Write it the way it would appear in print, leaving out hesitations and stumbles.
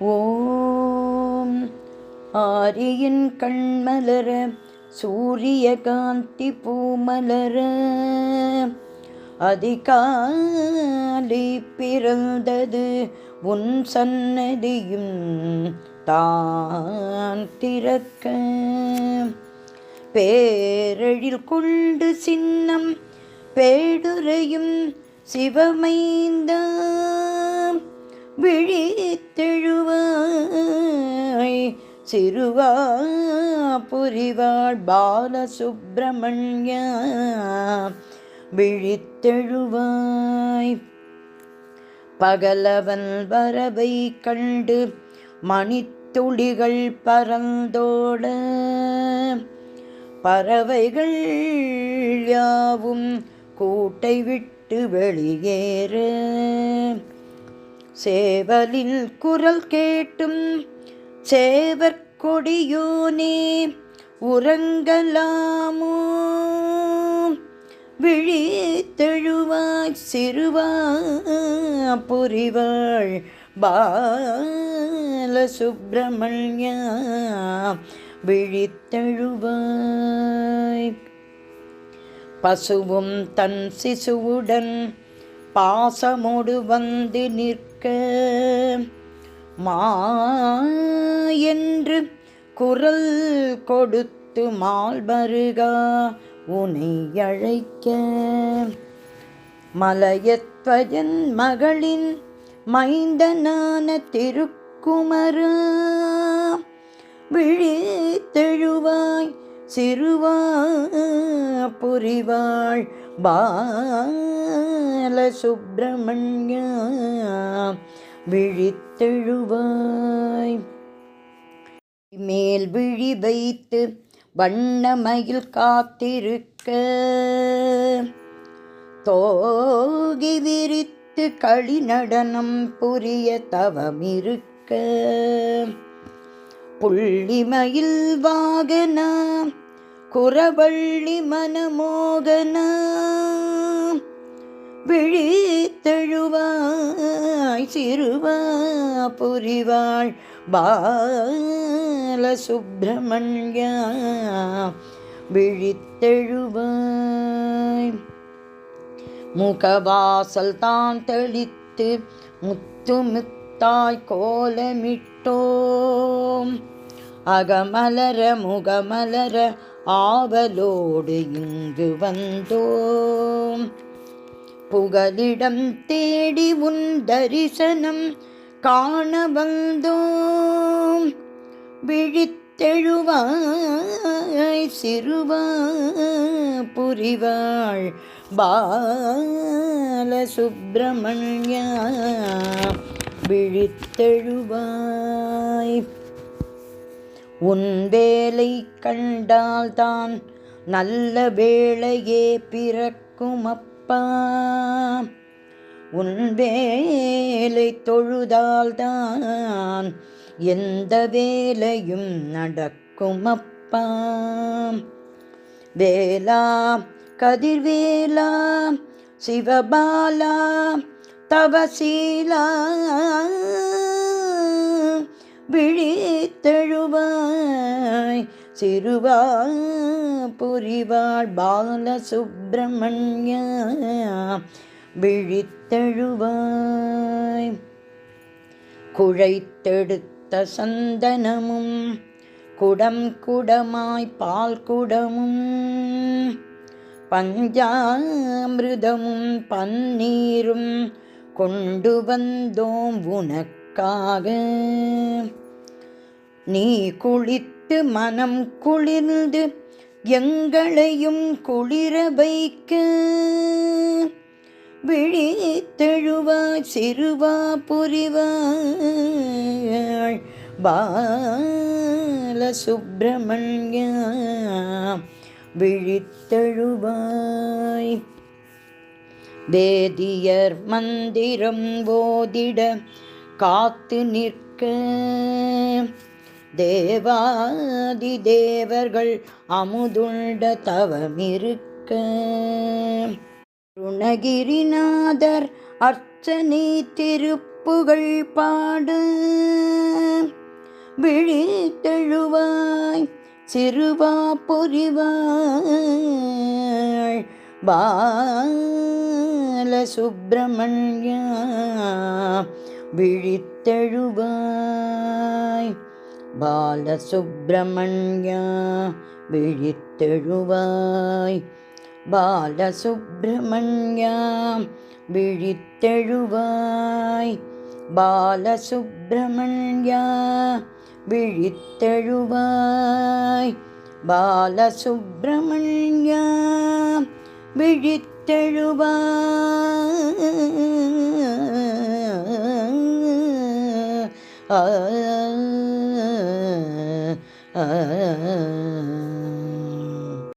ஓம் ஆரியின் கண்மலர சூரிய காந்தி பூமலர அதிகாலை பிறந்தது உன் சன்னதியும் தான் திறக்க பேரெழில் கொண்டு சின்னம் பேடுரையும் சிவமைந்த விழித்தெழுவாய் சிறுவா புரிவாள் பாலசுப்பிரமணிய விழித்தெழுவாய் பகலவன் வரவை கண்டு மணித்துளிகள் பறந்தோட பறவைகள் யாவும் கூட்டை விட்டு வெளியேற சேவலின் குரல் கேட்டும் சேவற்கொடியோனே உறங்கலாமோ விழித்தெழுவாய் சிறுவா புரிவாள் பாலசுப்பிரமணிய விழித்தெழுவாய் பசுவும் தன் சிசுவுடன் பாசமோடு வந்து நிற்க மா என்று குரல் கொடுத்து மால்பருகா உனை அழைக்க மலையத்வஜன் மகளின் மைந்தனான திருக்குமரா விழித்தெழுவாய் சிறுவா புரிவாள் பாலசுப்பிரமணிய விழித்தெழுவாய் மேல் விழி வைத்து வண்ணமயில் காத்திருக்க தோகி விரித்து களி நடனம் புரிய தவமிருக்க புள்ளிமயில் வாகனா குரவள்ளி மனமோகனா விழித்தெழுவாய் சிறுவா புரிவாள் பாலசுப்பிரமணிய விழித்தெழுவாய் முகவாசல் தான் தெளித்து முத்து முத்தாய் கோலமிட்டோம் அகமலர முகமலர ஆவலோடு இங்கு வந்தோம் புகலிடம் தேடி உன் தரிசனம் காண வந்தோம் விழித்தெழுவாய் சிறுவா புரிவாள் பாலசுப்பிரமணிய விழித்தெழுவாய் உன் வேலை கண்டால்தான் நல்ல வேளையே பிறக்கும் அப்பா உன் வேலை தொழுதால்தான் எந்த வேலையும் நடக்கும் அப்பா வேலா கதிர்வேலா சிவபாலா தவசீலா விழித்தெழுவாய் சிறுவா புரிவாள் பாலசுப்பிரமணிய விழித்தெழுவாய் குழைத்தெடுத்த சந்தனமும் குடம் குடமாய் பால் குடமும் பஞ்சாமிருதமும் பன்னீரும் கொண்டு வந்தோம் உனக்காக நீ குளித்து மனம் குளிர்ந்து எங்களையும் குளிர வைக்க விழித்தெழுவாய் சிறுவா புரிவாள் பாலசுப்பிரமணிய விழித்தெழுவாய் வேதியர் மந்திரம் ஓதிட காத்து நிற்க தேவாதி தேவர்கள் அமுதுண்ட தவமிருக்க அருணகிரிநாதர் அர்ச்சனை திருப்புகழ் புகழ் பாடு விழித்தெழுவாய் சிறுவா பொறிவாய் பாலசுப்பிரமணியா விழித்தெழுவாய் பாலசுப்பிரமணியா விழித்தெழுவாய் பாலசுப்பிரமணியா விழித்தெழுவாய் பாலசுப்பிரமணியா விழித்தெழுவாய் பாலசுப்பிரமணியா விழித்தெழுவாய்